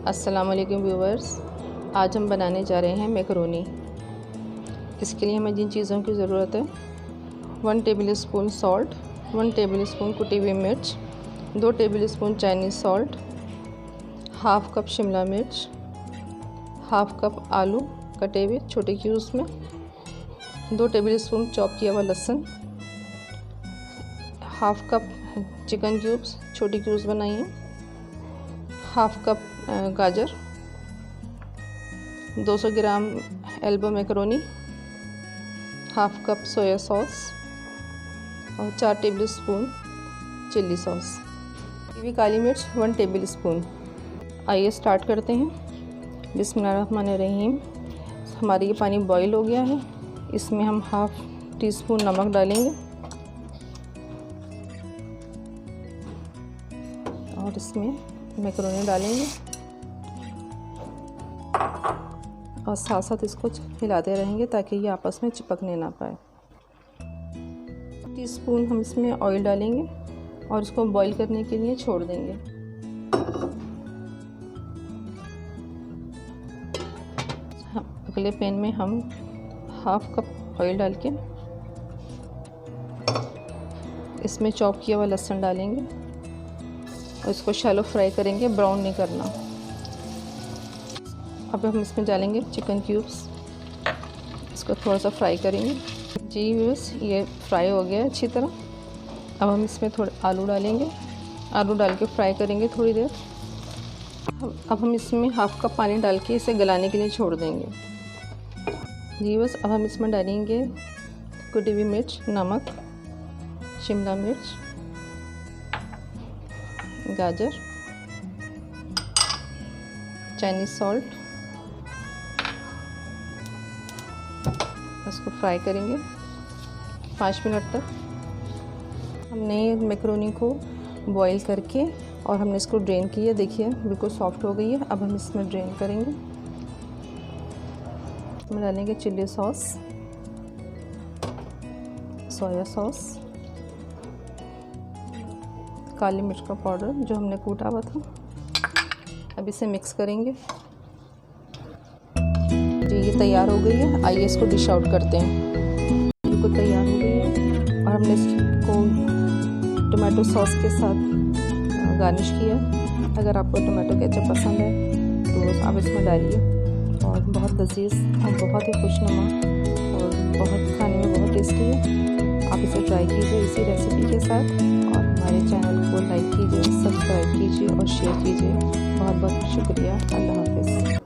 अस्सलाम वालेकुम व्यूवर्स, आज हम बनाने जा रहे हैं मैकरोनी। इसके लिए हमें जिन चीज़ों की ज़रूरत है 1 टेबलस्पून सॉल्ट, 1 टेबलस्पून कुटी हुई मिर्च, 2 tablespoon Chinese salt, half cup Shimla मिर्च, हाफ़ कप आलू कटे हुए छोटे क्यूब्स में, 2 टेबलस्पून चॉप किया हुआ लहसुन, हाफ़ कप चिकन क्यूब्स छोटी क्यूब्स बनाइए, हाफ़ कप गाजर, 200 gram elbow macaroni, half cup soya sauce और 4 टेबलस्पून चिल्ली सॉस। ये काली मिर्च 1 टेबलस्पून। आइए स्टार्ट करते हैं। बिस्मिल्लाहिर्रहमानिर्रहीम। हमारा ये पानी बॉईल हो गया है। इसमें हम हाफ़ टी स्पून नमक डालेंगे और इसमें मैकरोनी डालेंगे और साथ साथ इसको हिलाते रहेंगे ताकि ये आपस में चिपकने ना पाए। टीस्पून हम इसमें ऑयल डालेंगे और इसको बॉईल करने के लिए छोड़ देंगे। अगले पैन में हम हाफ़ कप ऑयल डाल के इसमें चॉप किया हुआ लहसुन डालेंगे और इसको शैलो फ्राई करेंगे, ब्राउन नहीं करना। अब हम इसमें डालेंगे चिकन क्यूब्स, इसको थोड़ा सा फ्राई करेंगे। जी बस ये फ्राई हो गया अच्छी तरह। अब हम इसमें थोड़े आलू डालेंगे, आलू डाल के फ्राई करेंगे थोड़ी देर। अब हम इसमें हाफ़ कप पानी डाल के इसे गलाने के लिए छोड़ देंगे। जी बस अब हम इसमें डालेंगे कुटी हुई मिर्च, नमक, शिमला मिर्च, गाजर, चाइनीज़ सॉल्ट, इसको फ्राई करेंगे 5 मिनट तक। हमने मैकरोनी को बॉईल करके और हमने इसको ड्रेन किया, देखिए बिल्कुल सॉफ्ट हो गई है। अब हम इसमें ड्रेन करेंगे। इसमें डालेंगे चिल्ली सॉस, सोया सॉस, काली मिर्च का पाउडर जो हमने कूटा हुआ था। अब इसे मिक्स करेंगे। जी ये तैयार हो गई है। आइए इसको डिश आउट करते हैं। बिल्कुल तैयार हो गई है और हमने इसको टोमेटो सॉस के साथ गार्निश किया। अगर आपको टोमेटो केचप पसंद है तो आप इसमें डालिए और बहुत लजीज और बहुत ही खुशनुमा और बहुत खाने में बहुत टेस्टी है। आप इसे ट्राई कीजिए इसी रेसिपी के साथ और हमारे चैनल को लाइक कीजिए, सब्सक्राइब कीजिए और शेयर कीजिए। बहुत बहुत शुक्रिया। अल्लाह हाफ़िज़।